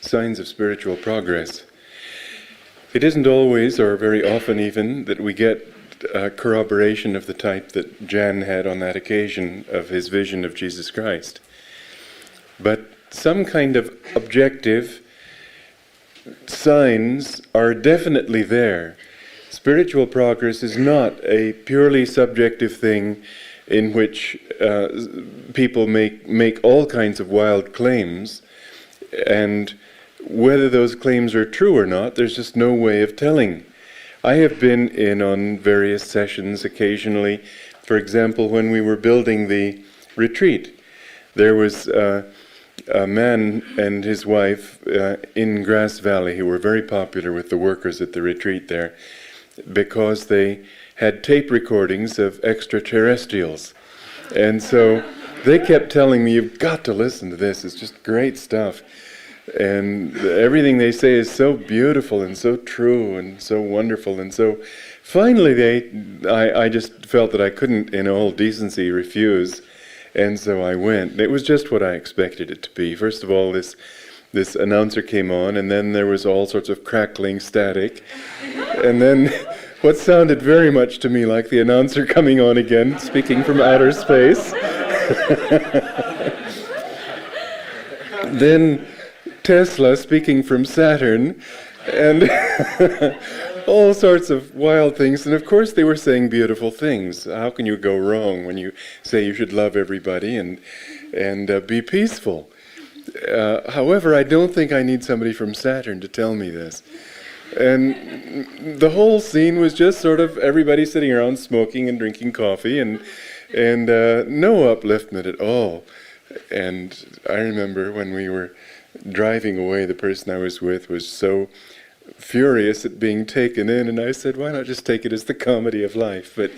signs of spiritual progress. It isn't always, or very often even, that we get corroboration of the type that Jan had on that occasion of his vision of Jesus Christ. But some kind of objective signs are definitely there. Spiritual progress is not a purely subjective thing in which people make all kinds of wild claims, and whether those claims are true or not, there's just no way of telling. I have been in on various sessions occasionally. For example, when we were building the retreat, there was a man and his wife in Grass Valley who were very popular with the workers at the retreat there because they had tape recordings of extraterrestrials. And so they kept telling me, you've got to listen to this, it's just great stuff. And everything they say is so beautiful and so true and so wonderful. And so finally I just felt that I couldn't in all decency refuse. And so I went. It was just what I expected it to be. First of all, this announcer came on, and then there was all sorts of crackling static. And then what sounded very much to me like the announcer coming on again, speaking from outer space. Then Tesla speaking from Saturn, and all sorts of wild things. And of course they were saying beautiful things. How can you go wrong when you say you should love everybody and be peaceful? However, I don't think I need somebody from Saturn to tell me this. And the whole scene was just sort of everybody sitting around smoking and drinking coffee, and no upliftment at all. And I remember when we were driving away, the person I was with was so furious at being taken in, and I said, why not just take it as the comedy of life? But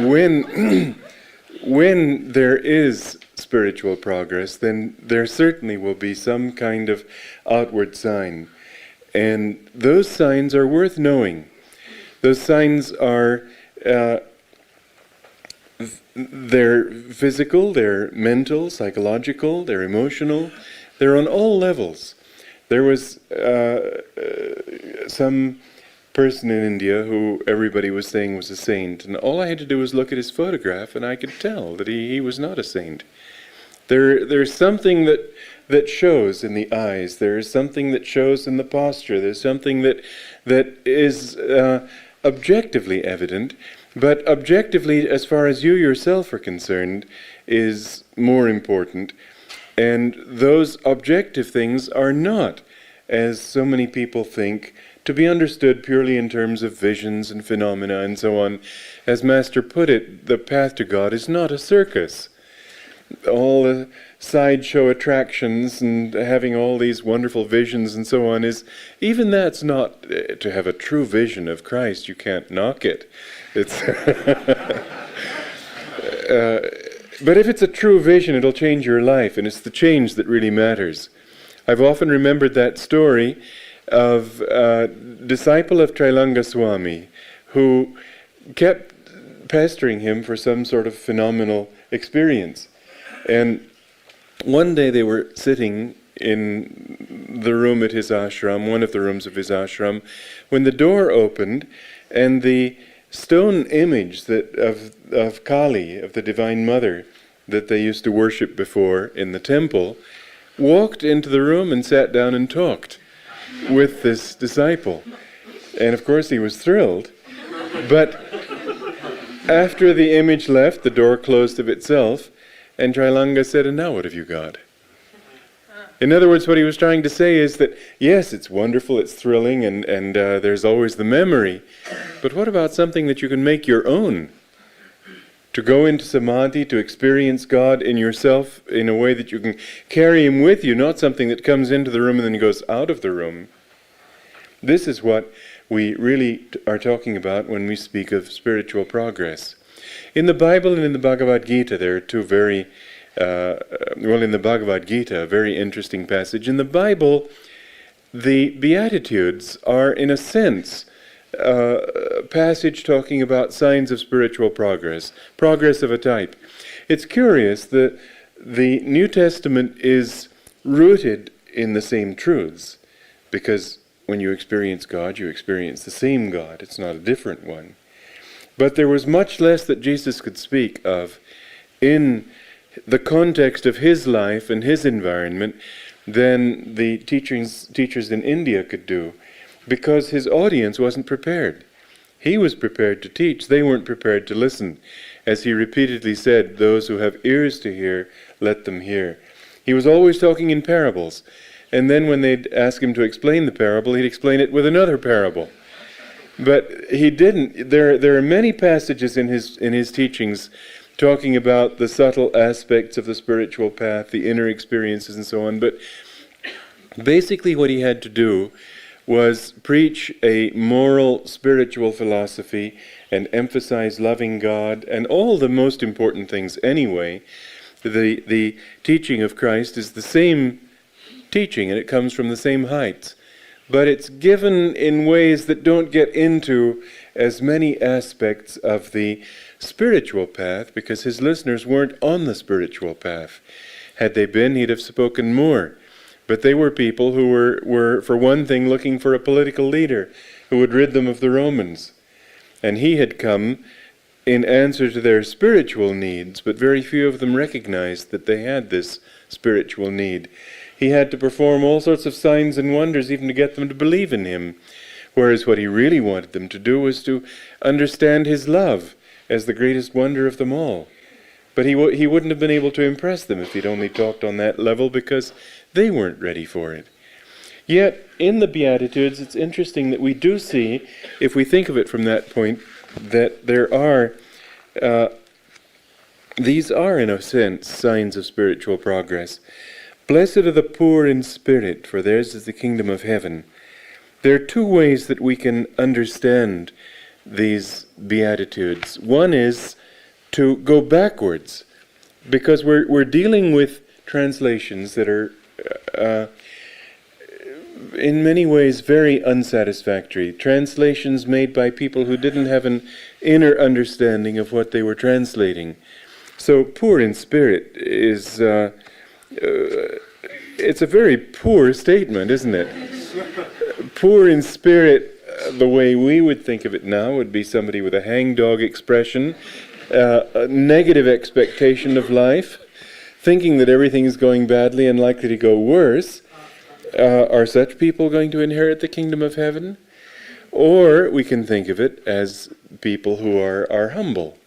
when there is spiritual progress, then there certainly will be some kind of outward sign. And those signs are worth knowing. Those signs are they're physical, they're mental, psychological, they're emotional. They're on all levels. There was some person in India who everybody was saying was a saint, and all I had to do was look at his photograph and I could tell that he was not a saint. There's something that shows in the eyes, there's something that shows in the posture, there's something that is objectively evident, but objectively, as far as you yourself are concerned, is more important. And those objective things are not, as so many people think, to be understood purely in terms of visions and phenomena and so on. As Master put it, the path to God is not a circus. All the sideshow attractions and having all these wonderful visions and so on even that's not to have a true vision of Christ. You can't knock it. It's but if it's a true vision, it'll change your life, and it's the change that really matters. I've often remembered that story of a disciple of Kriyananda Swami who kept pestering him for some sort of phenomenal experience. And one day they were sitting in the room at his ashram, one of the rooms of his ashram, when the door opened and the stone image of Kali, of the Divine Mother, that they used to worship before in the temple, walked into the room and sat down and talked with this disciple. And of course he was thrilled. But after the image left, the door closed of itself, and Trilanga said, and now what have you got? In other words, what he was trying to say is that, yes, it's wonderful, it's thrilling, and there's always the memory, but what about something that you can make your own? To go into samadhi, to experience God in yourself in a way that you can carry Him with you, not something that comes into the room and then goes out of the room. This is what we really are talking about when we speak of spiritual progress. In the Bible and in the Bhagavad Gita, there are two very in the Bhagavad Gita, a very interesting passage. In the Bible, the Beatitudes are, in a sense, a passage talking about signs of spiritual progress of a type. It's curious that the New Testament is rooted in the same truths, because when you experience God, you experience the same God. It's not a different one. But there was much less that Jesus could speak of in the context of his life and his environment than the teachers in India could do, because his audience wasn't prepared. He was prepared to teach. They weren't prepared to listen. As he repeatedly said, those who have ears to hear, let them hear. He was always talking in parables. And then when they'd ask him to explain the parable, he'd explain it with another parable. But he didn't. There are many passages in his teachings talking about the subtle aspects of the spiritual path, the inner experiences and so on. But basically what he had to do was preach a moral, spiritual philosophy and emphasize loving God and all the most important things anyway. The teaching of Christ is the same teaching, and it comes from the same heights. But it's given in ways that don't get into as many aspects of the spiritual path, because his listeners weren't on the spiritual path. Had they been, he'd have spoken more. But they were people who were, for one thing, looking for a political leader who would rid them of the Romans. And he had come in answer to their spiritual needs, but very few of them recognized that they had this spiritual need. He had to perform all sorts of signs and wonders even to get them to believe in him, whereas what he really wanted them to do was to understand his love as the greatest wonder of them all. But he wouldn't have been able to impress them if he'd only talked on that level, because they weren't ready for it. Yet, in the Beatitudes, it's interesting that we do see, if we think of it from that point, that there are, these are, in a sense, signs of spiritual progress. Blessed are the poor in spirit, for theirs is the kingdom of heaven. There are two ways that we can understand these Beatitudes. One is to go backwards, because we're dealing with translations that are in many ways very unsatisfactory. Translations made by people who didn't have an inner understanding of what they were translating. So poor in spirit is it's a very poor statement, isn't it? Poor in spirit, the way we would think of it now, would be somebody with a hangdog expression, a negative expectation of life, thinking that everything is going badly and likely to go worse. Are such people going to inherit the kingdom of heaven? Or we can think of it as people who are humble,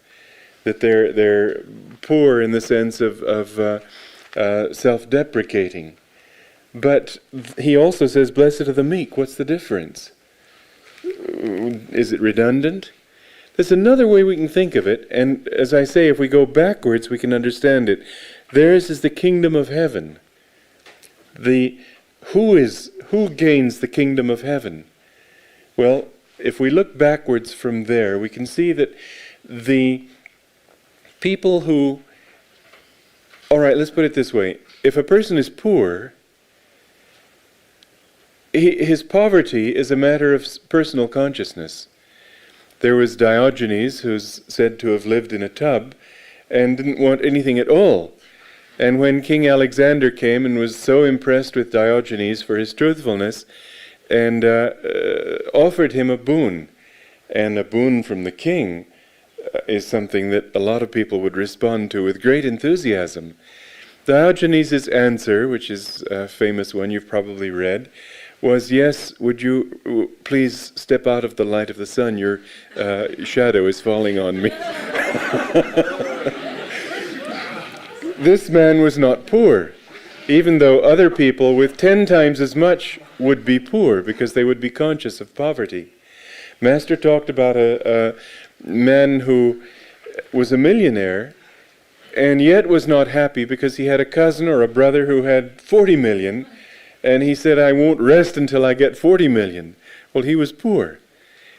that they're poor in the sense of self-deprecating. But he also says, blessed are the meek. What's the difference? Is it redundant? There's another way we can think of it, and as I say, if we go backwards, we can understand it. Theirs is the kingdom of heaven. Who gains the kingdom of heaven? Well, if we look backwards from there, we can see that the people who... All right, let's put it this way. If a person is poor, his poverty is a matter of personal consciousness. There was Diogenes, who's said to have lived in a tub and didn't want anything at all. And when King Alexander came and was so impressed with Diogenes for his truthfulness and offered him a boon, and a boon from the king is something that a lot of people would respond to with great enthusiasm. Diogenes' answer, which is a famous one you've probably read, was, yes, would you please step out of the light of the sun? Your shadow is falling on me. This man was not poor, even though other people with 10 times as much would be poor because they would be conscious of poverty. Master talked about a man who was a millionaire and yet was not happy because he had a cousin or a brother who had 40 million, and he said, I won't rest until I get 40 million. Well, he was poor.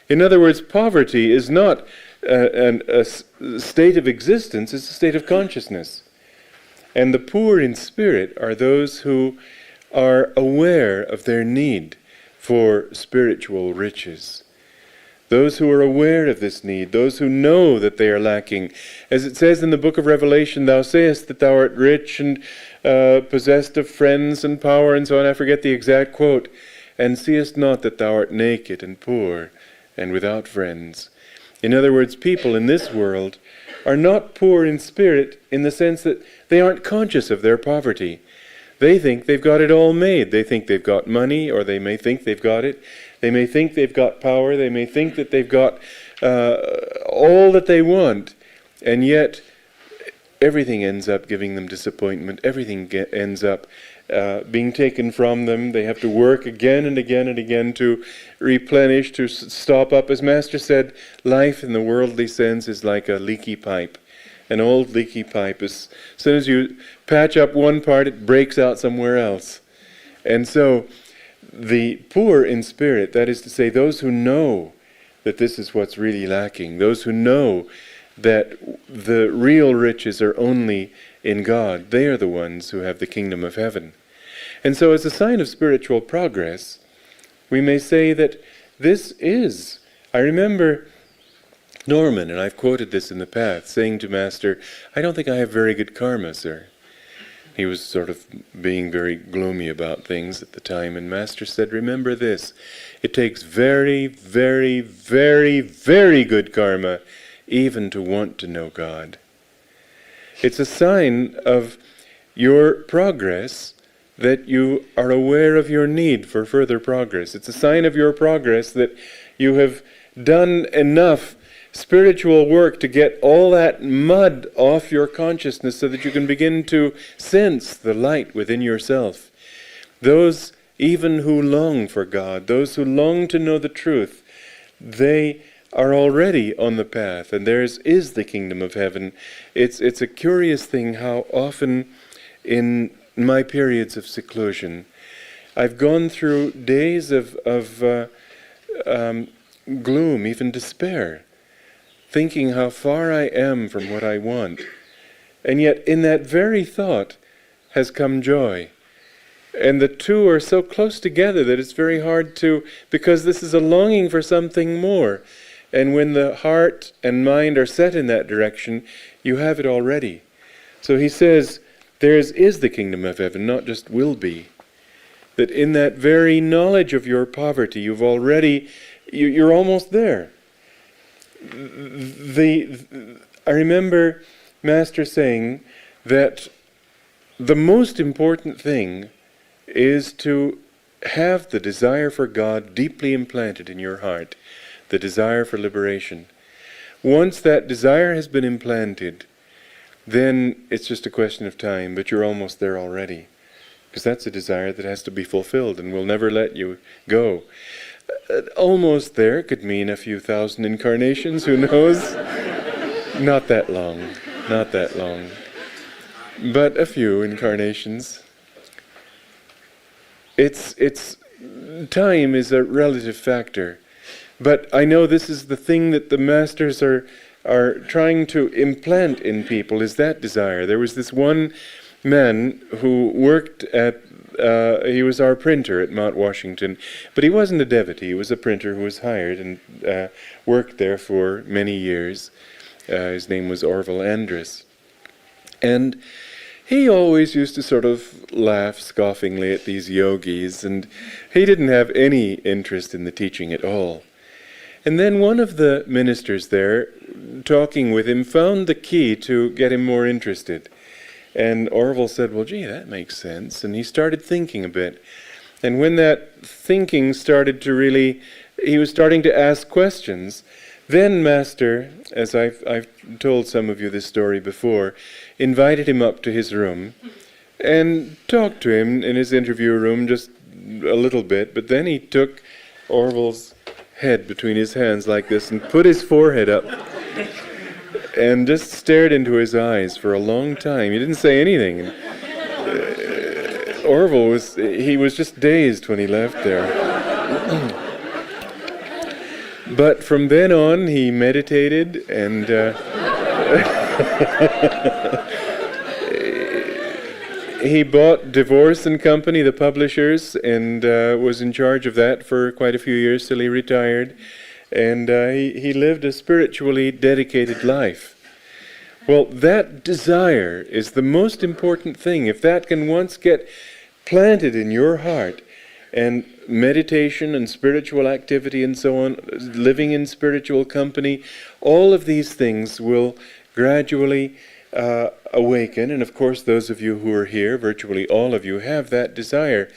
In other words, poverty is not a state of existence, it's a state of consciousness. And the poor in spirit are those who are aware of their need for spiritual riches. those who are aware of this need, those who know that they are lacking. As it says in the book of Revelation, thou sayest that thou art rich and possessed of friends and power and so on. I forget the exact quote. And seest not that thou art naked and poor and without friends. In other words, people in this world are not poor in spirit in the sense that they aren't conscious of their poverty. They think they've got it all made. They think they've got money, or they may think they've got it. They may think they've got power. They may think that they've got all that they want. And yet, everything ends up giving them disappointment. Everything ends up being taken from them. They have to work again and again and again to replenish, to stop up. As Master said, life in the worldly sense is like a leaky pipe. An old leaky pipe. As soon as you patch up one part, it breaks out somewhere else. And so, the poor in spirit, that is to say, those who know that this is what's really lacking, those who know that the real riches are only in God, they are the ones who have the kingdom of heaven. And so as a sign of spiritual progress, we may say that this is, I remember Norman, and I've quoted this in the past, saying to Master, I don't think I have very good karma, sir. He was sort of being very gloomy about things at the time, and Master said, remember this, it takes very, very, very, very good karma even to want to know God. It's a sign of your progress that you are aware of your need for further progress. It's a sign of your progress that you have done enough spiritual work to get all that mud off your consciousness so that you can begin to sense the light within yourself. Those even who long for God, those who long to know the truth, they are already on the path, and theirs is the kingdom of heaven. It's a curious thing how often in my periods of seclusion I've gone through days of gloom, even despair, thinking how far I am from what I want. And yet in that very thought has come joy. And the two are so close together that it's very hard to, because this is a longing for something more. And when the heart and mind are set in that direction, you have it already. So he says, theirs is the kingdom of heaven, not just will be. That in that very knowledge of your poverty, you've already, you're almost there. I remember Master saying that the most important thing is to have the desire for God deeply implanted in your heart, the desire for liberation. Once that desire has been implanted, then it's just a question of time, but you're almost there already. Because that's a desire that has to be fulfilled and will never let you go. Almost there could mean a few thousand incarnations, who knows? Not that long, not that long. But a few incarnations. It's time is a relative factor. But I know this is the thing that the masters are trying to implant in people, is that desire. There was this one man who worked at, he was our printer at Mount Washington, but he wasn't a devotee, he was a printer who was hired and worked there for many years. His name was Orville Andrus. And he always used to sort of laugh scoffingly at these yogis, and he didn't have any interest in the teaching at all. And then one of the ministers there, talking with him, found the key to get him more interested. And Orville said, well, gee, that makes sense. And he started thinking a bit. And when that thinking started to really, he was starting to ask questions, then Master, as I've told some of you this story before, invited him up to his room and talked to him in his interview room just a little bit. But then he took Orville's head between his hands like this and put his forehead up and just stared into his eyes for a long time. He didn't say anything. Orville was just dazed when he left there. But from then on he meditated and he bought Divorce and Company, the publishers, and was in charge of that for quite a few years till he retired. And he lived a spiritually dedicated life. Well, that desire is the most important thing. If that can once get planted in your heart, and meditation and spiritual activity and so on, living in spiritual company, all of these things will gradually awaken. And of course, those of you who are here, virtually all of you, have that desire.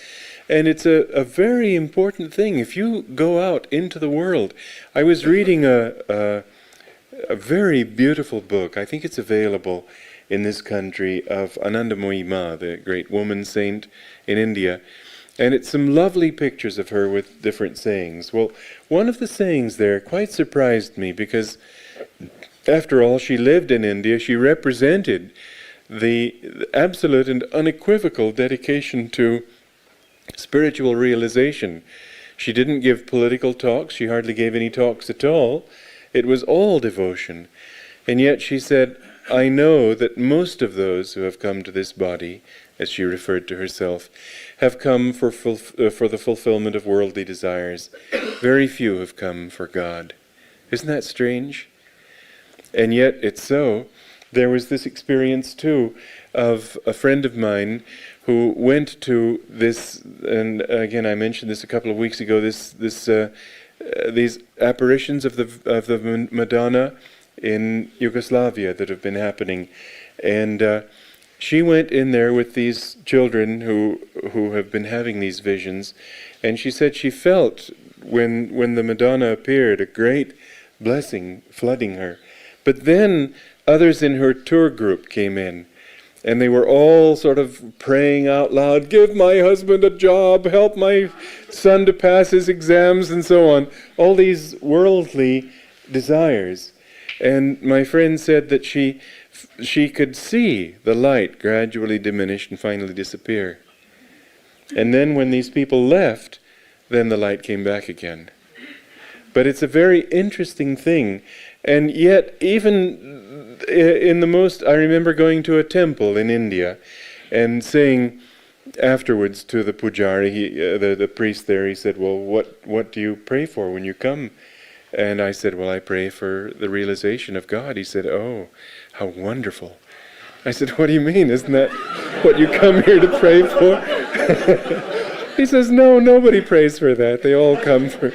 And it's a very important thing. If you go out into the world, I was reading a very beautiful book, I think it's available in this country, of Ananda, the great woman saint in India. And it's some lovely pictures of her with different sayings. Well, one of the sayings there quite surprised me, because after all, she lived in India. She represented the absolute and unequivocal dedication to spiritual realization. She didn't give political talks. She hardly gave any talks at all. It was all devotion. And yet she said, I know that most of those who have come to this body, as she referred to herself, have come for the fulfillment of worldly desires. Very few have come for God. Isn't that strange? And yet it's so. There was this experience too of a friend of mine who went to this, and again I mentioned this a couple of weeks ago, these apparitions of the Madonna in Yugoslavia that have been happening. And she went in there with these children who have been having these visions, and she said she felt, when the Madonna appeared, a great blessing flooding her. But then others in her tour group came in, and they were all sort of praying out loud, give my husband a job, help my son to pass his exams, and so on. All these worldly desires. And my friend said that she could see the light gradually diminish and finally disappear. And then when these people left, then the light came back again. But it's a very interesting thing. And yet, even in the most... I remember going to a temple in India and saying afterwards to the pujari, the priest there, he said, well, what do you pray for when you come? And I said, well, I pray for the realization of God. He said, oh, how wonderful. I said, what do you mean? Isn't that what you come here to pray for? He says, no, nobody prays for that. They all come for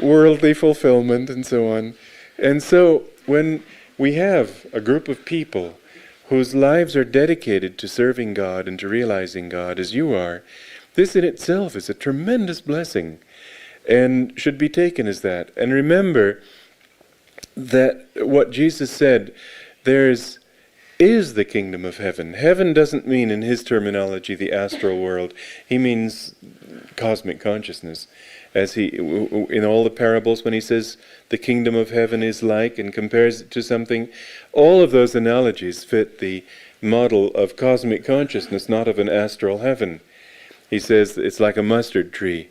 worldly fulfillment and so on. And so when we have a group of people whose lives are dedicated to serving God and to realizing God, as you are, this in itself is a tremendous blessing and should be taken as that. And remember that what Jesus said, is the kingdom of heaven. Heaven doesn't mean, in his terminology, the astral world. He means cosmic consciousness. As he, in all the parables, when he says the kingdom of heaven is like and compares it to something, all of those analogies fit the model of cosmic consciousness, not of an astral heaven. He says it's like a mustard tree.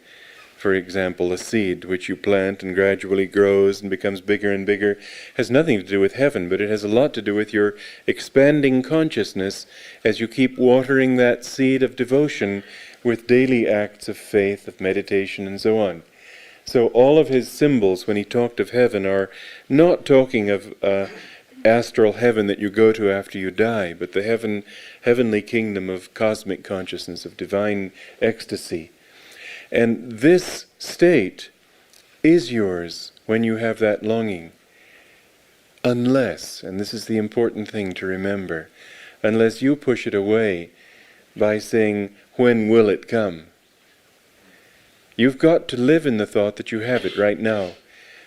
For example, a seed which you plant and gradually grows and becomes bigger and bigger has nothing to do with heaven, but it has a lot to do with your expanding consciousness as you keep watering that seed of devotion with daily acts of faith, of meditation, and so on. So all of his symbols, when he talked of heaven, are not talking of astral heaven that you go to after you die, but the heavenly kingdom of cosmic consciousness, of divine ecstasy. And this state is yours when you have that longing. Unless, and this is the important thing to remember, unless you push it away by saying, when will it come? You've got to live in the thought that you have it right now.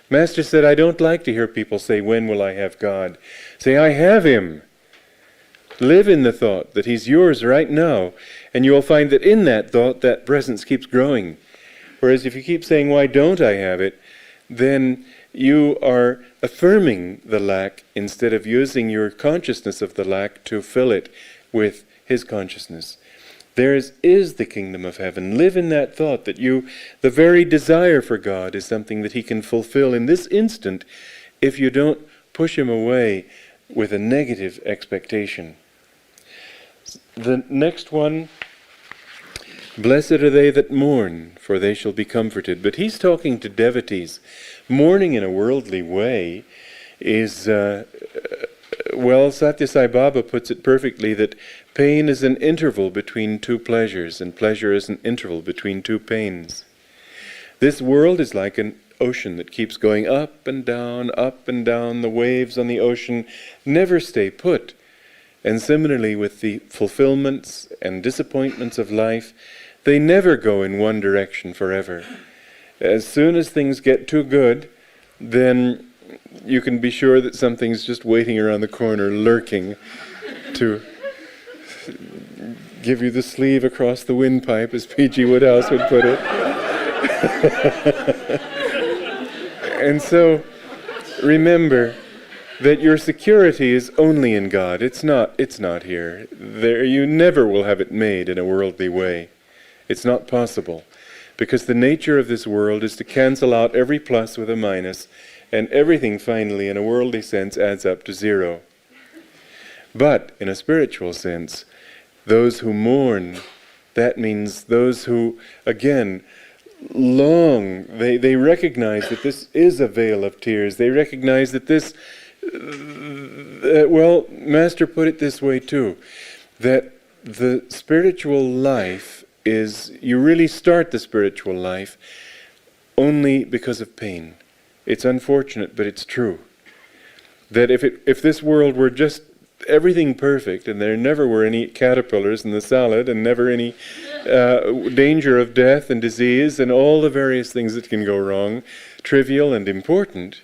Master said, I don't like to hear people say, when will I have God? Say, I have him. Live in the thought that he's yours right now, and you will find that in that thought, that presence keeps growing. Whereas if you keep saying, why don't I have it, then you are affirming the lack instead of using your consciousness of the lack to fill it with his consciousness. Theirs is the kingdom of heaven. Live in that thought that the very desire for God is something that he can fulfill in this instant if you don't push him away with a negative expectation. The next one, Blessed are they that mourn, for they shall be comforted. But he's talking to devotees. Mourning in a worldly way is, well, Satya Sai Baba puts it perfectly that pain is an interval between two pleasures, and pleasure is an interval between two pains. This world is like an ocean that keeps going up and down, up and down. The waves on the ocean never stay put. And similarly with the fulfillments and disappointments of life, they never go in one direction forever. As soon as things get too good, then you can be sure that something's just waiting around the corner, lurking to give you the sleeve across the windpipe, as P.G. Woodhouse would put it. And so, remember that your security is only in God. It's not here. There, you never will have it made in a worldly way. It's not possible. Because the nature of this world is to cancel out every plus with a minus, and everything finally, in a worldly sense, adds up to zero. But, in a spiritual sense, those who mourn, that means those who, again, long, they recognize that this is a vale of tears. They recognize that this, well, Master put it this way too, that the spiritual life is, you really start the spiritual life only because of pain. It's unfortunate, but it's true. That if this world were just everything perfect, and there never were any caterpillars in the salad, and never any danger of death and disease, and all the various things that can go wrong, trivial and important,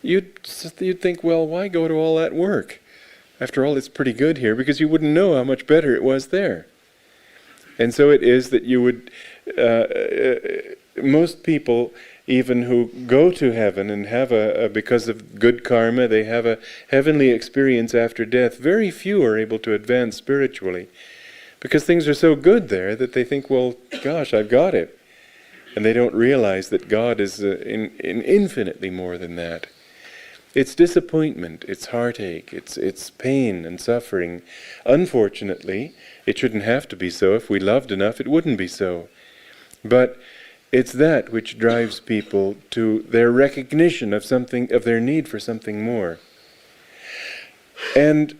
you'd think, well, why go to all that work? After all, it's pretty good here, because you wouldn't know how much better it was there. And so it is that you would, most people, even who go to heaven and have because of good karma, they have a heavenly experience after death, very few are able to advance spiritually. Because things are so good there that they think, well, gosh, I've got it. And they don't realize that God is in infinitely more than that. It's disappointment, it's heartache, it's pain and suffering. Unfortunately, it shouldn't have to be so. If we loved enough, it wouldn't be so. But it's that which drives people to their recognition of something, of their need for something more. And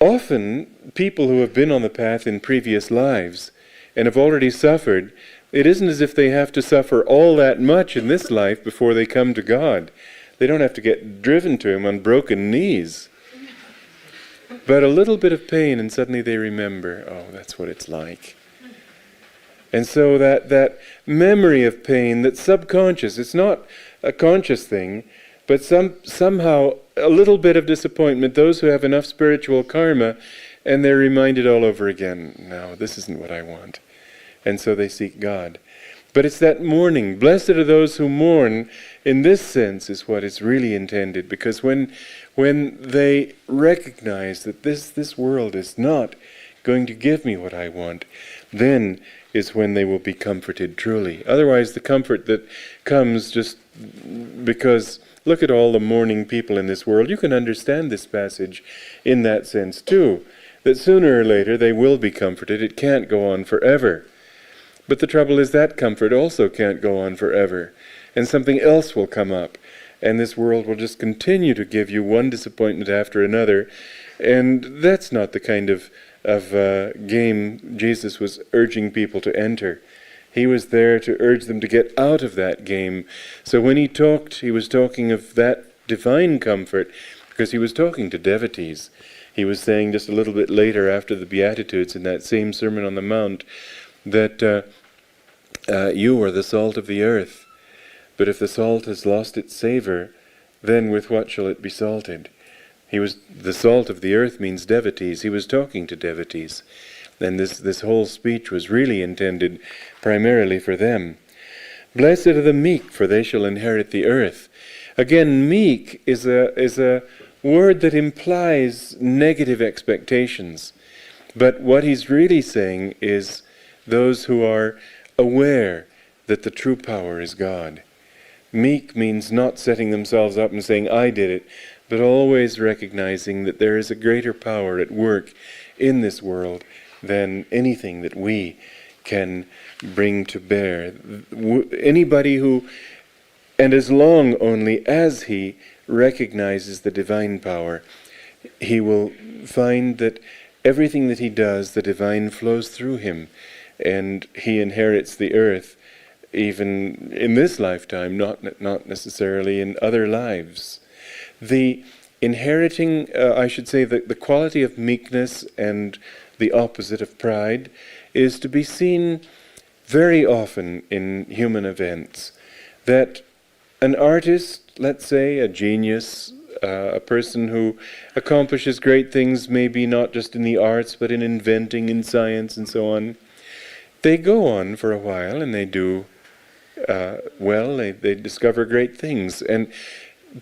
often, people who have been on the path in previous lives and have already suffered, it isn't as if they have to suffer all that much in this life before they come to God. They don't have to get driven to Him on broken knees. But a little bit of pain and suddenly they remember, oh, that's what it's like. And so that memory of pain, that's subconscious, it's not a conscious thing, but somehow a little bit of disappointment, those who have enough spiritual karma, and they're reminded all over again, no, this isn't what I want. And so they seek God. But it's that mourning. Blessed are those who mourn, in this sense, is what is really intended. Because when they recognize that this world is not going to give me what I want, then is when they will be comforted truly. Otherwise, the comfort that comes just because, look at all the mourning people in this world. You can understand this passage in that sense too, that sooner or later they will be comforted. It can't go on forever. But the trouble is that comfort also can't go on forever. And something else will come up. And this world will just continue to give you one disappointment after another. And that's not the kind of game Jesus was urging people to enter. He was there to urge them to get out of that game. So when he talked, he was talking of that divine comfort, because he was talking to devotees. He was saying just a little bit later, after the Beatitudes, in that same Sermon on the Mount, that you are the salt of the earth. But if the salt has lost its savor, then with what shall it be salted? The salt of the earth means devotees. He was talking to devotees. And this whole speech was really intended primarily for them. Blessed are the meek, for they shall inherit the earth. Again, meek is a word that implies negative expectations. But what he's really saying is those who are aware that the true power is God. Meek means not setting themselves up and saying, I did it, but always recognizing that there is a greater power at work in this world than anything that we can bring to bear. Anybody who, and as long only as he recognizes the divine power, he will find that everything that he does, the divine flows through him, and he inherits the earth, even in this lifetime, not necessarily in other lives. The inheriting, I should say, the quality of meekness and the opposite of pride is to be seen very often in human events. That an artist, let's say, a genius, a person who accomplishes great things, maybe not just in the arts, but in inventing, in science, and so on, they go on for a while and they do well, they discover great things. And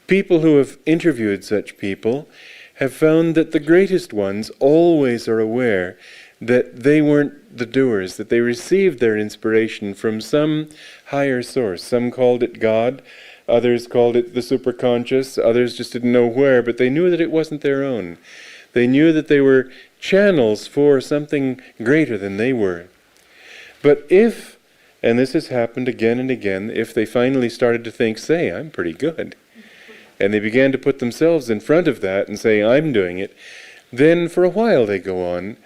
people who have interviewed such people have found that the greatest ones always are aware that they weren't the doers, that they received their inspiration from some higher source. Some called it God, others called it the superconscious, others just didn't know where, but they knew that it wasn't their own. They knew that they were channels for something greater than they were. But if, and this has happened again and again, if they finally started to think, say, I'm pretty good, and they began to put themselves in front of that and say, I'm doing it, then for a while they go on,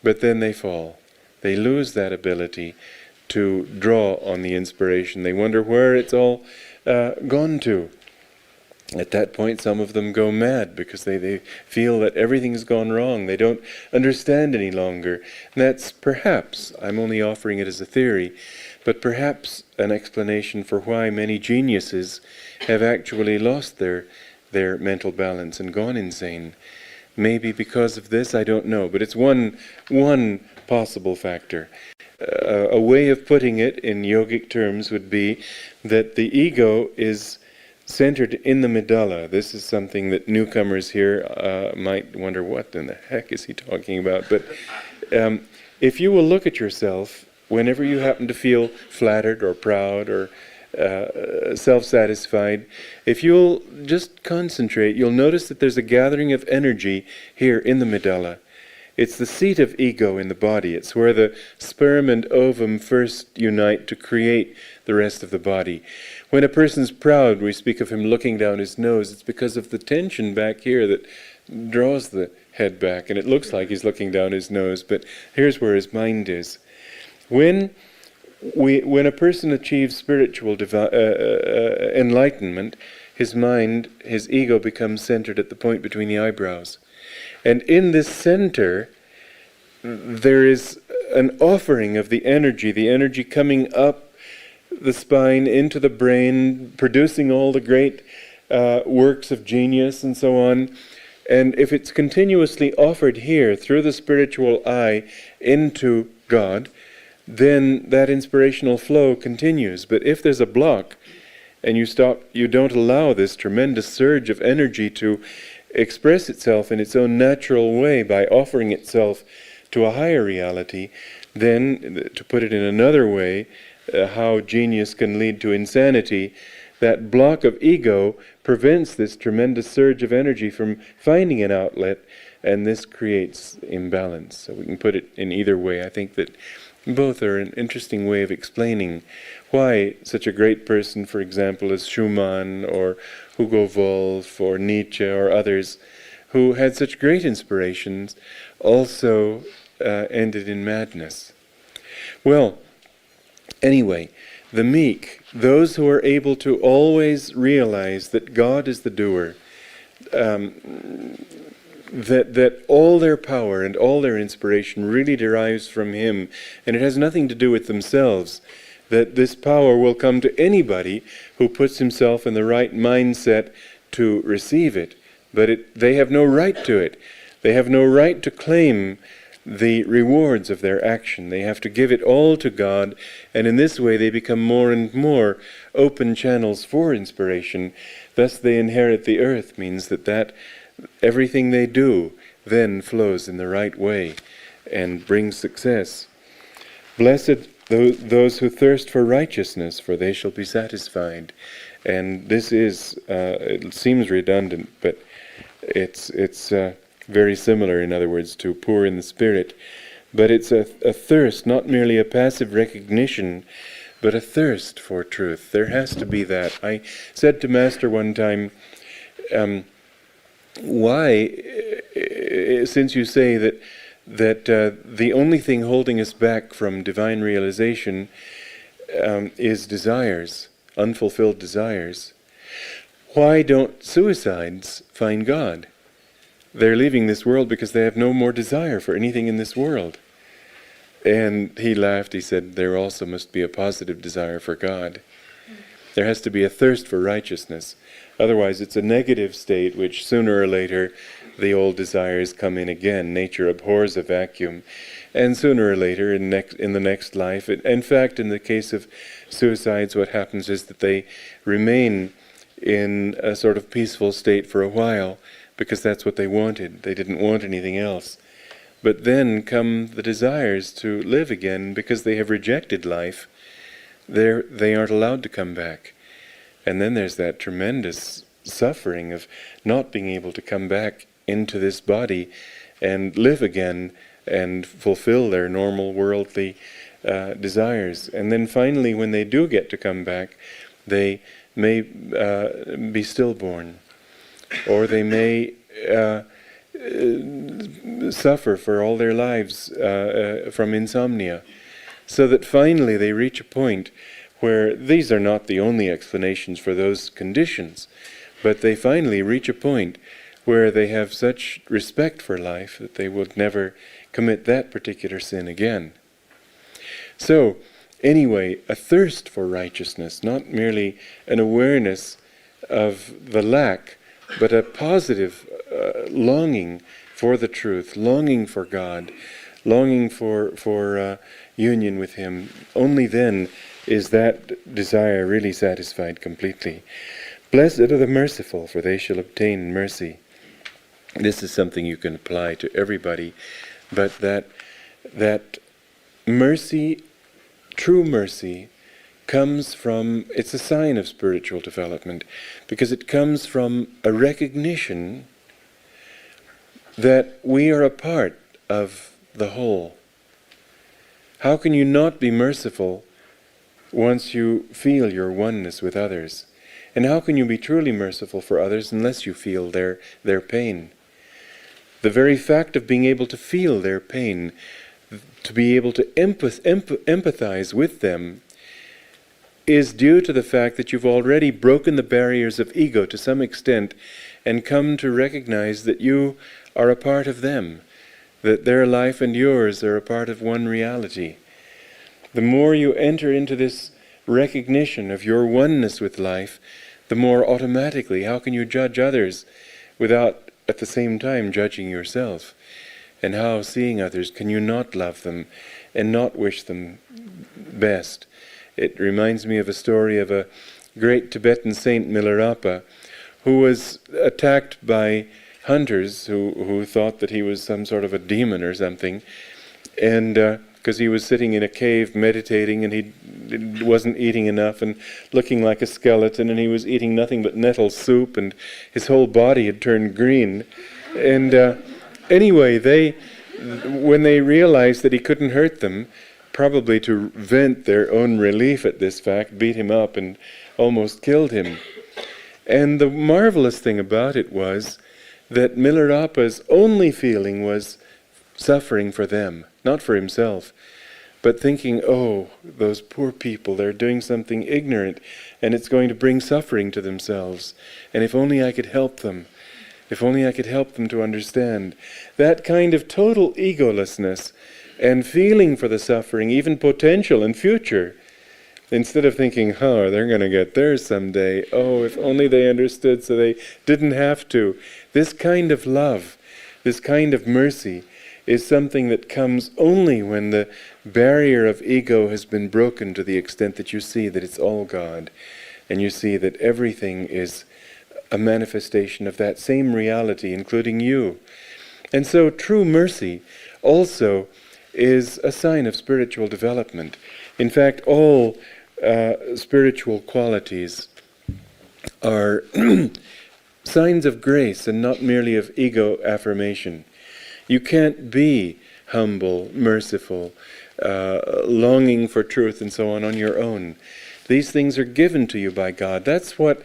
but then they fall. They lose that ability to draw on the inspiration. They wonder where it's all gone to. At that point, some of them go mad because they feel that everything's gone wrong. They don't understand any longer. And that's perhaps, I'm only offering it as a theory, but perhaps an explanation for why many geniuses have actually lost their mental balance and gone insane. Maybe because of this, I don't know, but it's one possible factor. A way of putting it in yogic terms would be that the ego is centered in the medulla. This is something that newcomers here might wonder, what in the heck is he talking about? But if you will look at yourself, whenever you happen to feel flattered or proud or self-satisfied, if you'll just concentrate, you'll notice that there's a gathering of energy here in the medulla. It's the seat of ego in the body. It's where the sperm and ovum first unite to create the rest of the body. When a person's proud, we speak of him looking down his nose. It's because of the tension back here that draws the head back, and it looks like he's looking down his nose, but here's where his mind is. When a person achieves spiritual enlightenment, his mind, his ego becomes centered at the point between the eyebrows. And in this center, there is an offering of the energy coming up the spine into the brain, producing all the great works of genius and so on. And if it's continuously offered here through the spiritual eye into God, then that inspirational flow continues. But if there's a block and you don't allow this tremendous surge of energy to express itself in its own natural way by offering itself to a higher reality, then, to put it in another way, how genius can lead to insanity, that block of ego prevents this tremendous surge of energy from finding an outlet, and this creates imbalance. So we can put it in either way. I think that both are an interesting way of explaining why such a great person, for example, as Schumann or Hugo Wolf or Nietzsche or others, who had such great inspirations, also ended in madness. Well, anyway, the meek, those who are able to always realize that God is the doer, that all their power and all their inspiration really derives from Him, and it has nothing to do with themselves, that this power will come to anybody who puts himself in the right mindset to receive it, but they have no right to it. They have no right to claim the rewards of their action. They have to give it all to God, and in this way they become more and more open channels for inspiration. Thus they inherit the earth, means that everything they do then flows in the right way and brings success. Blessed those who thirst for righteousness, for they shall be satisfied. And this is, it seems redundant, but it's very similar, in other words, to poor in the spirit. But it's a thirst, not merely a passive recognition, but a thirst for truth. There has to be that. I said to Master one time, why, since you say that the only thing holding us back from divine realization is desires, unfulfilled desires, why don't suicides find God? They're leaving this world because they have no more desire for anything in this world. And he laughed, he said, there also must be a positive desire for God. There has to be a thirst for righteousness. Otherwise it's a negative state which sooner or later the old desires come in again. Nature abhors a vacuum. And sooner or later in the next life, in fact in the case of suicides, what happens is that they remain in a sort of peaceful state for a while, because that's what they wanted. They didn't want anything else. But then come the desires to live again, because they have rejected life. They aren't allowed to come back. And then there's that tremendous suffering of not being able to come back into this body and live again and fulfill their normal worldly desires. And then finally, when they do get to come back, they may be stillborn. Or they may suffer for all their lives from insomnia, so that finally they reach a point where these are not the only explanations for those conditions, but they finally reach a point where they have such respect for life that they will never commit that particular sin again. So, anyway, a thirst for righteousness, not merely an awareness of the lack, but a positive longing for the truth, longing for God, longing for union with Him. Only then is that desire really satisfied completely. Blessed are the merciful, for they shall obtain mercy. This is something you can apply to everybody, but that mercy, true mercy, comes from, it's a sign of spiritual development, because it comes from a recognition that we are a part of the whole. How can you not be merciful once you feel your oneness with others? And how can you be truly merciful for others unless you feel their pain? The very fact of being able to feel their pain, to be able to empathize with them, is due to the fact that you've already broken the barriers of ego to some extent and come to recognize that you are a part of them, that their life and yours are a part of one reality. The more you enter into this recognition of your oneness with life, the more automatically, how can you judge others without at the same time judging yourself? And how, seeing others, can you not love them and not wish them best? It reminds me of a story of a great Tibetan saint, Milarepa, who was attacked by hunters who thought that he was some sort of a demon or something, and because he was sitting in a cave meditating, and he wasn't eating enough and looking like a skeleton, and he was eating nothing but nettle soup, and his whole body had turned green. And anyway, when they realized that he couldn't hurt them, probably to vent their own relief at this fact, beat him up and almost killed him. And the marvelous thing about it was that Milarepa's only feeling was suffering for them, not for himself, but thinking, oh, those poor people, they're doing something ignorant, and it's going to bring suffering to themselves. And if only I could help them. If only I could help them to understand. That kind of total egolessness and feeling for the suffering, even potential and future, instead of thinking, oh, they're going to get theirs someday. Oh, if only they understood so they didn't have to. This kind of love, this kind of mercy, is something that comes only when the barrier of ego has been broken to the extent that you see that it's all God, and you see that everything is a manifestation of that same reality, including you. And so true mercy also is a sign of spiritual development. In fact, all spiritual qualities are signs of grace and not merely of ego affirmation. You can't be humble, merciful, longing for truth and so on your own. These things are given to you by God. That's what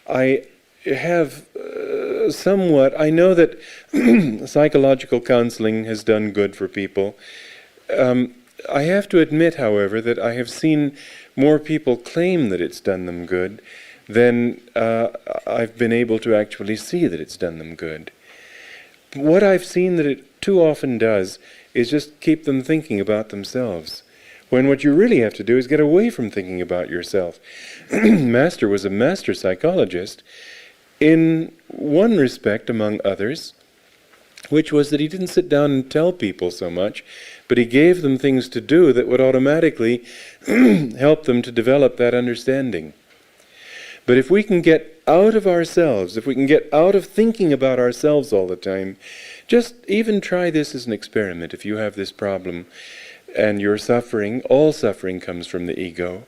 I have somewhat. I know that psychological counseling has done good for people. I have to admit, however, that I have seen more people claim that it's done them good than I've been able to actually see that it's done them good. What I've seen that it too often does is just keep them thinking about themselves, when what you really have to do is get away from thinking about yourself. Master was a master psychologist in one respect among others, which was that he didn't sit down and tell people so much, but he gave them things to do that would automatically help them to develop that understanding. But if we can get out of ourselves, if we can get out of thinking about ourselves all the time, just even try this as an experiment. If you have this problem and you're suffering, all suffering comes from the ego.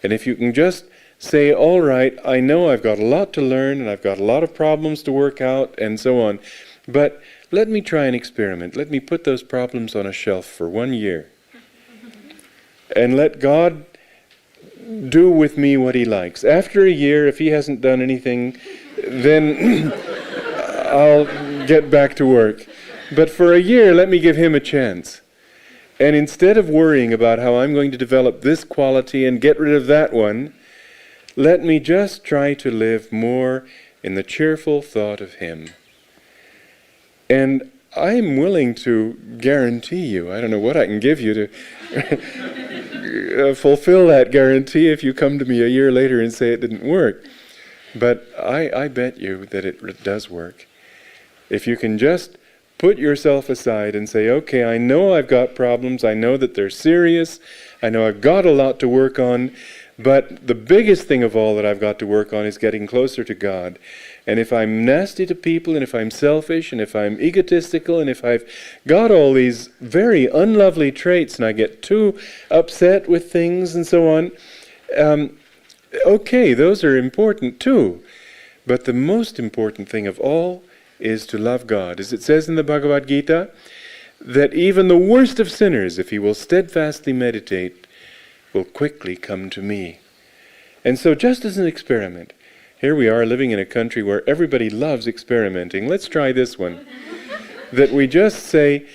And if you can just say, all right, I know I've got a lot to learn and I've got a lot of problems to work out and so on, but let me try an experiment. Let me put those problems on a shelf for 1 year. And let God do with me what he likes. After a year, if he hasn't done anything, then I'll get back to work. But for a year, let me give him a chance. And instead of worrying about how I'm going to develop this quality and get rid of that one, let me just try to live more in the cheerful thought of him. And I'm willing to guarantee you, I don't know what I can give you to fulfill that guarantee if you come to me a year later and say it didn't work. But I bet you that it does work. If you can just put yourself aside and say, okay, I know I've got problems, I know that they're serious, I know I've got a lot to work on, but the biggest thing of all that I've got to work on is getting closer to God. And if I'm nasty to people, and if I'm selfish, and if I'm egotistical, and if I've got all these very unlovely traits, and I get too upset with things and so on, okay, those are important too. But the most important thing of all is to love God. As it says in the Bhagavad Gita, that even the worst of sinners, if he will steadfastly meditate, will quickly come to me. And so just as an experiment, here we are living in a country where everybody loves experimenting. Let's try this one. That we just say,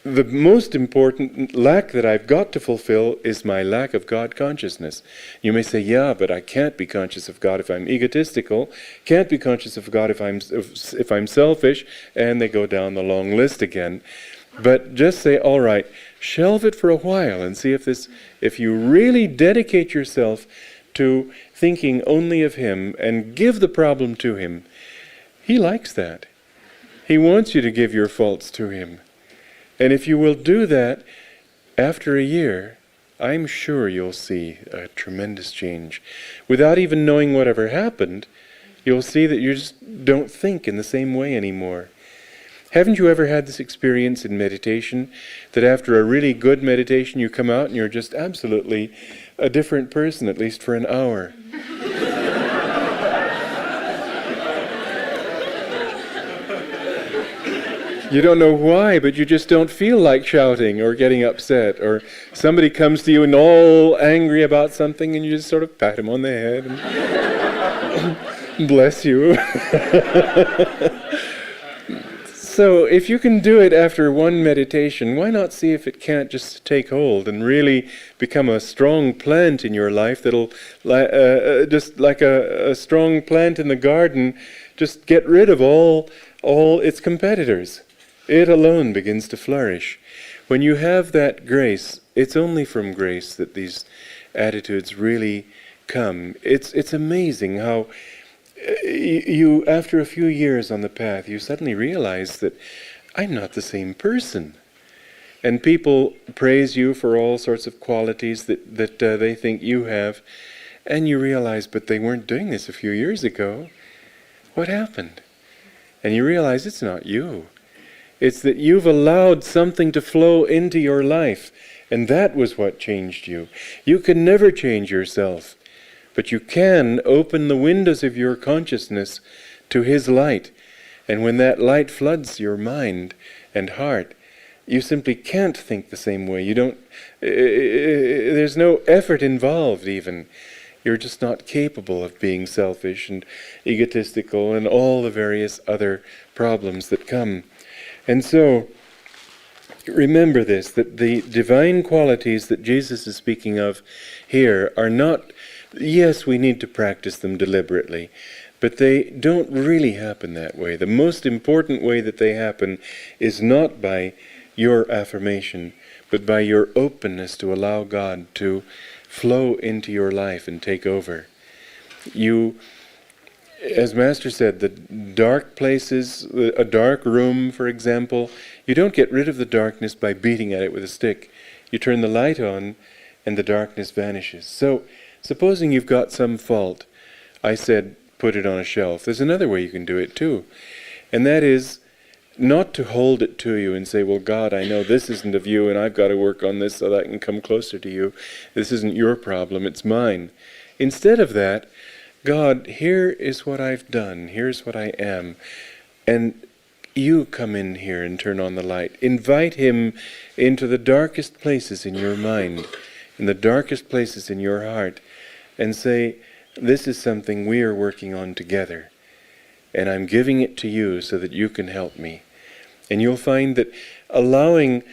the most important lack that I've got to fulfill is my lack of God consciousness. You may say, yeah, but I can't be conscious of God if I'm egotistical, can't be conscious of God if I'm selfish, and they go down the long list again. But just say, all right, shelve it for a while and see if you really dedicate yourself to thinking only of him and give the problem to him. He likes that. He wants you to give your faults to him. And if you will do that, after a year, I'm sure you'll see a tremendous change. Without even knowing whatever happened, you'll see that you just don't think in the same way anymore. Haven't you ever had this experience in meditation, that after a really good meditation you come out and you're just absolutely a different person, at least for an hour? You don't know why, but you just don't feel like shouting or getting upset. Or somebody comes to you and all angry about something and you just sort of pat him on the head and bless you. So if you can do it after one meditation, why not see if it can't just take hold and really become a strong plant in your life that'll, just like a strong plant in the garden, just get rid of all its competitors. It alone begins to flourish. When you have that grace, it's only from grace that these attitudes really come. It's amazing how you, after a few years on the path, you suddenly realize that I'm not the same person. And people praise you for all sorts of qualities that they think you have, and you realize, but they weren't doing this a few years ago. What happened? And you realize it's not you. It's that you've allowed something to flow into your life, and that was what changed you. You can never change yourself, but you can open the windows of your consciousness to his light. And when that light floods your mind and heart, you simply can't think the same way. You don't. There's no effort involved even. You're just not capable of being selfish and egotistical and all the various other problems that come. And so, remember this, that the divine qualities that Jesus is speaking of here are not, yes, we need to practice them deliberately, but they don't really happen that way. The most important way that they happen is not by your affirmation, but by your openness to allow God to flow into your life and take over. You, as Master said, the dark places, a dark room, for example, you don't get rid of the darkness by beating at it with a stick. You turn the light on and the darkness vanishes. So, supposing you've got some fault, I said, put it on a shelf. There's another way you can do it too. And that is not to hold it to you and say, well, God, I know this isn't of you and I've got to work on this so that I can come closer to you. This isn't your problem, it's mine. Instead of that, God, here is what I've done. Here's what I am. And you come in here and turn on the light. Invite Him into the darkest places in your mind, in the darkest places in your heart, and say, this is something we are working on together. And I'm giving it to you so that you can help me. And you'll find that allowing,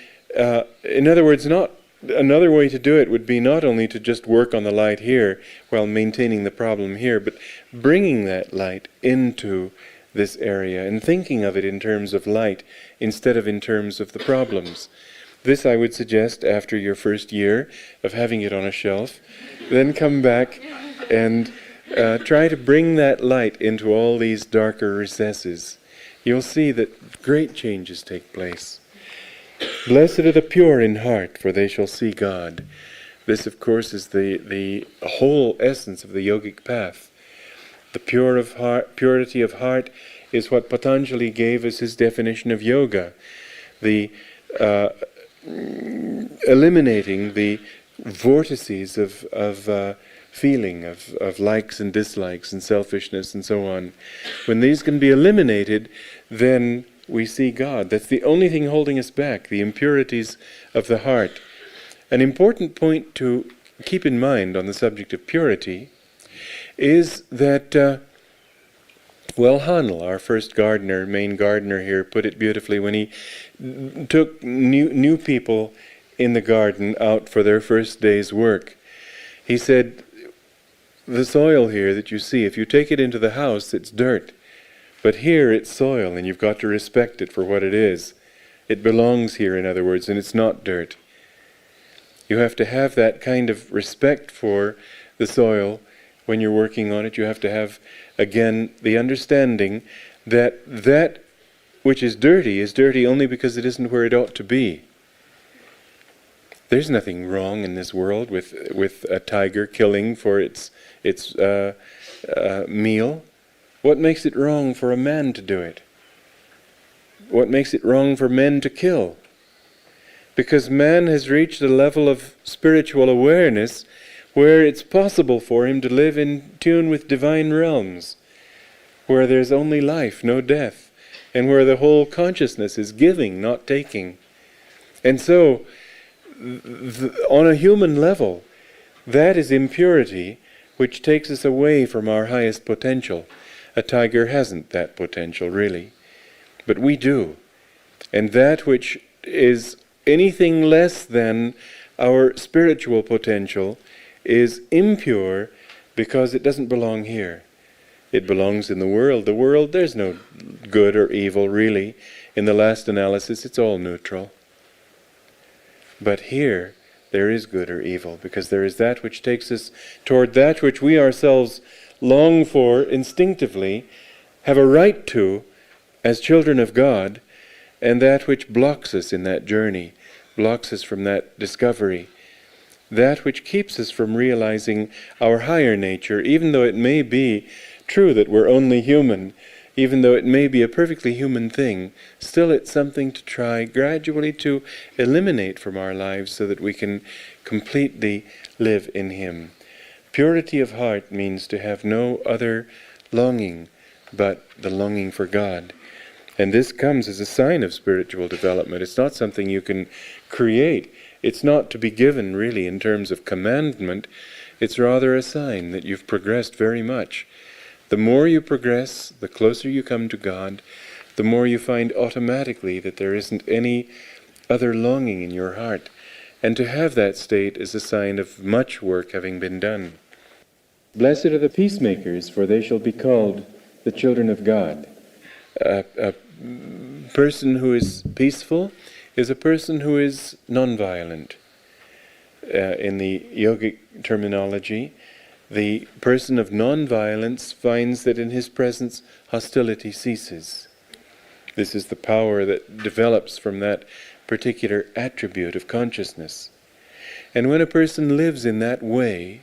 in other words, not another way to do it would be not only to just work on the light here while maintaining the problem here, but bringing that light into this area and thinking of it in terms of light instead of in terms of the problems. This I would suggest after your first year of having it on a shelf. Then come back and try to bring that light into all these darker recesses. You'll see that great changes take place. Blessed are the pure in heart, for they shall see God. This, of course, is the whole essence of the yogic path. The purity of heart is what Patanjali gave as his definition of yoga. The eliminating the vortices of feeling, of likes and dislikes and selfishness and so on. When these can be eliminated, then we see God. That's the only thing holding us back, the impurities of the heart. An important point to keep in mind on the subject of purity is that, Hanel, our first gardener, main gardener here, put it beautifully when he took new people in the garden out for their first day's work. He said, the soil here that you see, if you take it into the house, it's dirt. But here it's soil, and you've got to respect it for what it is. It belongs here, in other words, and it's not dirt. You have to have that kind of respect for the soil when you're working on it. You have to have, again, the understanding that that which is dirty only because it isn't where it ought to be. There's nothing wrong in this world with a tiger killing for its meal. What makes it wrong for a man to do it? What makes it wrong for men to kill? Because man has reached a level of spiritual awareness where it's possible for him to live in tune with divine realms, where there's only life, no death, and where the whole consciousness is giving, not taking. And so, on a human level, that is impurity which takes us away from our highest potential. A tiger hasn't that potential, really. But we do. And that which is anything less than our spiritual potential is impure because it doesn't belong here. It belongs in the world. The world, there's no good or evil, really. In the last analysis, it's all neutral. But here, there is good or evil, because there is that which takes us toward that which we ourselves long for instinctively, have a right to as children of God, and that which blocks us in that journey, blocks us from that discovery, that which keeps us from realizing our higher nature, even though it may be true that we're only human, even though it may be a perfectly human thing, still it's something to try gradually to eliminate from our lives so that we can completely live in Him. Purity of heart means to have no other longing but the longing for God. And this comes as a sign of spiritual development. It's not something you can create. It's not to be given really in terms of commandment. It's rather a sign that you've progressed very much. The more you progress, the closer you come to God, the more you find automatically that there isn't any other longing in your heart. And to have that state is a sign of much work having been done. Blessed are the peacemakers, for they shall be called the children of God. A person who is peaceful is a person who is non-violent. In the yogic terminology, the person of non-violence finds that in his presence hostility ceases. This is the power that develops from that particular attribute of consciousness. And when a person lives in that way,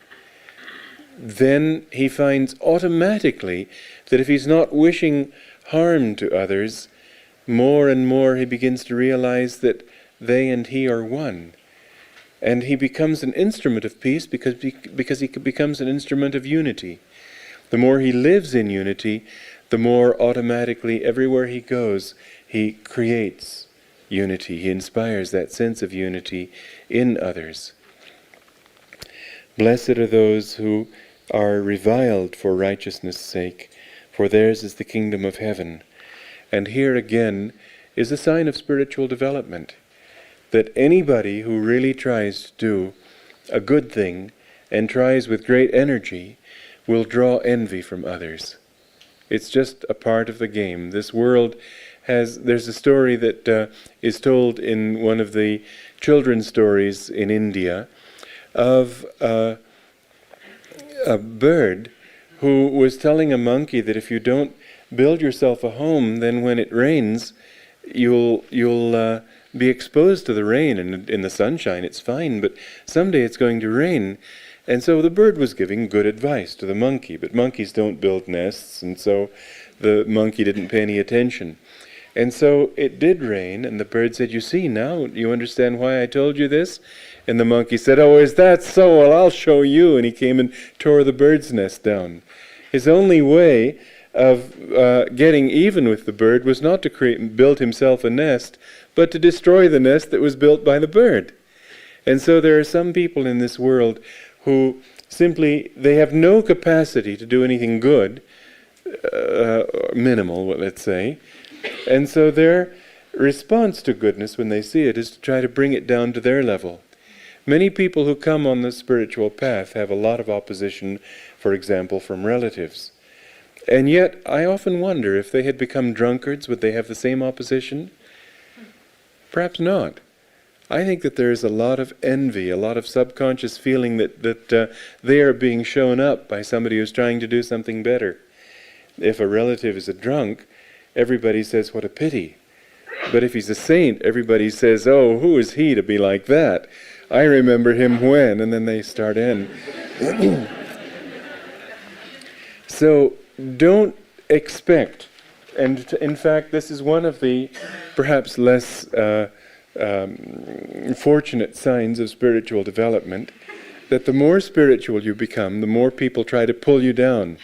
then he finds automatically that if he's not wishing harm to others, more and more he begins to realize that they and he are one. And he becomes an instrument of peace because he becomes an instrument of unity. The more he lives in unity, the more automatically everywhere he goes, he creates unity. He inspires that sense of unity in others. Blessed are those who are reviled for righteousness' sake, for theirs is the kingdom of heaven. And here again is a sign of spiritual development, that anybody who really tries to do a good thing and tries with great energy will draw envy from others. It's just a part of the game. This world there's a story that is told in one of the children's stories in India of a bird who was telling a monkey that if you don't build yourself a home, then when it rains, you'll be exposed to the rain, and in the sunshine it's fine, but someday it's going to rain. And so the bird was giving good advice to the monkey, but monkeys don't build nests, and so the monkey didn't pay any attention. And so it did rain, and the bird said, "You see, now you understand why I told you this?" And the monkey said, "Oh, is that so? Well, I'll show you." And he came and tore the bird's nest down. His only way of getting even with the bird was not to build himself a nest, but to destroy the nest that was built by the bird. And so there are some people in this world who simply, they have no capacity to do anything good, minimal, let's say. And so their response to goodness when they see it is to try to bring it down to their level. Many people who come on the spiritual path have a lot of opposition, for example, from relatives. And yet, I often wonder if they had become drunkards, would they have the same opposition? Perhaps not. I think that there is a lot of envy, a lot of subconscious feeling that they are being shown up by somebody who's trying to do something better. If a relative is a drunk, everybody says, "What a pity." But if he's a saint, everybody says, "Oh, who is he to be like that? I remember him when," and then they start in. So don't expect, and in fact this is one of the perhaps less fortunate signs of spiritual development, that the more spiritual you become, the more people try to pull you down.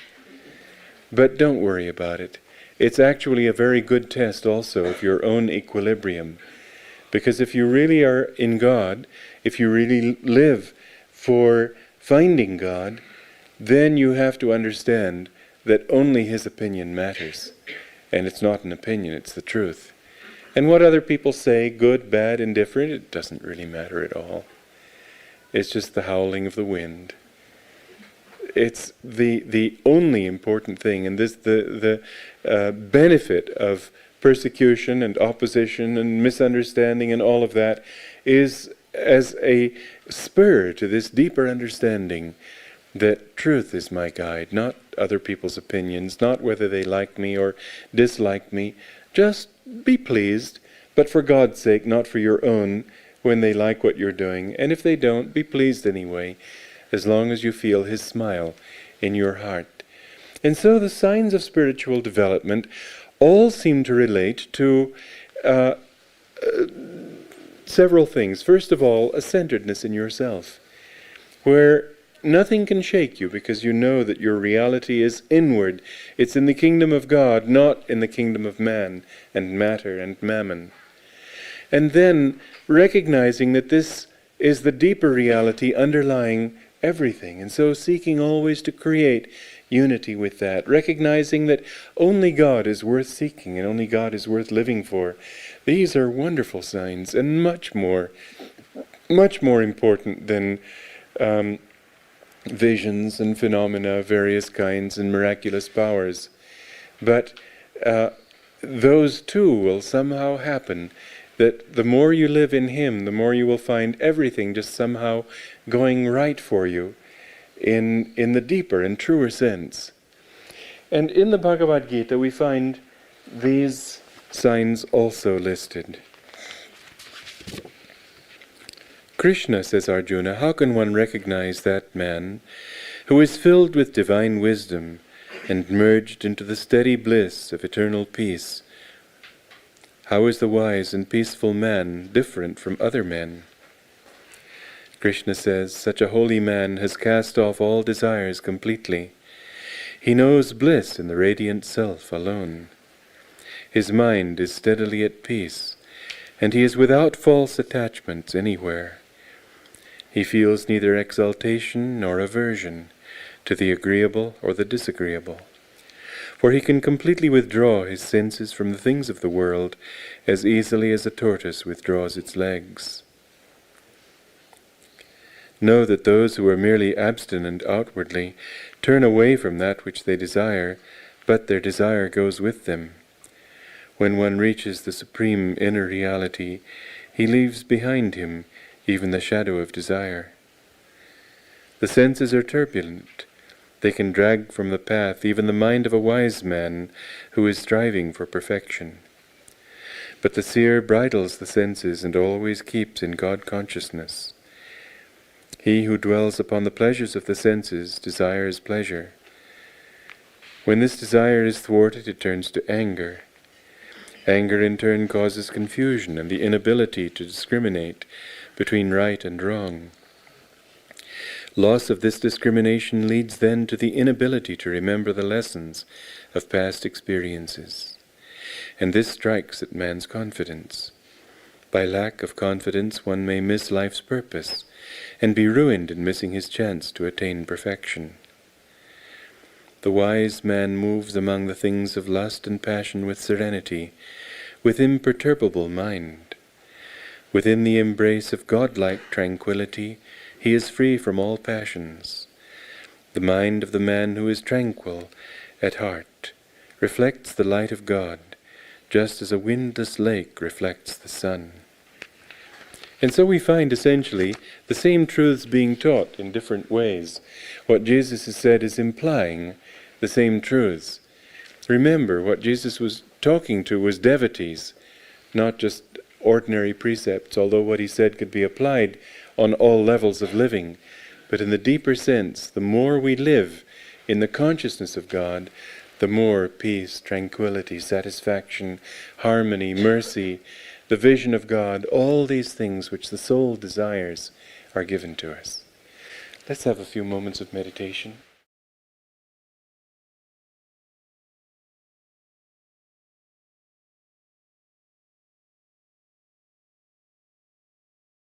But don't worry about it. It's actually a very good test also of your own equilibrium. Because if you really are in God, if you really live for finding God, then you have to understand that only His opinion matters. And it's not an opinion, it's the truth. And what other people say, good, bad, indifferent, it doesn't really matter at all. It's just the howling of the wind. It's the only important thing, and this the benefit of persecution and opposition and misunderstanding and all of that is as a spur to this deeper understanding that truth is my guide, not other people's opinions, not whether they like me or dislike me. Just be pleased, but for God's sake, not for your own, when they like what you're doing. And if they don't, be pleased anyway, as long as you feel His smile in your heart. And so the signs of spiritual development all seem to relate to several things. First of all, a centeredness in yourself, where nothing can shake you because you know that your reality is inward. It's in the kingdom of God, not in the kingdom of man and matter and mammon. And then recognizing that this is the deeper reality underlying everything, and so seeking always to create unity with that, recognizing that only God is worth seeking and only God is worth living for. These are wonderful signs, and much more important than visions and phenomena of various kinds and miraculous powers. But those too will somehow happen, that the more you live in Him, the more you will find everything just somehow going right for you in the deeper and truer sense. And in the Bhagavad Gita we find these signs also listed. Krishna, says Arjuna, how can one recognize that man who is filled with divine wisdom and merged into the steady bliss of eternal peace? How is the wise and peaceful man different from other men? Krishna says, such a holy man has cast off all desires completely. He knows bliss in the radiant self alone. His mind is steadily at peace, and he is without false attachments anywhere. He feels neither exaltation nor aversion to the agreeable or the disagreeable, for he can completely withdraw his senses from the things of the world as easily as a tortoise withdraws its legs. Know that those who are merely abstinent outwardly turn away from that which they desire, but their desire goes with them. When one reaches the supreme inner reality, he leaves behind him even the shadow of desire. The senses are turbulent. They can drag from the path even the mind of a wise man who is striving for perfection. But the seer bridles the senses and always keeps in God consciousness. He who dwells upon the pleasures of the senses desires pleasure. When this desire is thwarted, it turns to anger. Anger in turn causes confusion and the inability to discriminate between right and wrong. Loss of this discrimination leads then to the inability to remember the lessons of past experiences. And this strikes at man's confidence. By lack of confidence one may miss life's purpose and be ruined in missing his chance to attain perfection. The wise man moves among the things of lust and passion with serenity, with imperturbable mind. Within the embrace of godlike tranquility, he is free from all passions. The mind of the man who is tranquil at heart reflects the light of God, just as a windless lake reflects the sun. And so we find essentially the same truths being taught in different ways. What Jesus has said is implying the same truths. Remember, what Jesus was talking to was devotees, not just ordinary precepts, although what he said could be applied on all levels of living. But in the deeper sense, the more we live in the consciousness of God, the more peace, tranquility, satisfaction, harmony, mercy, the vision of God, all these things which the soul desires are given to us. Let's have a few moments of meditation.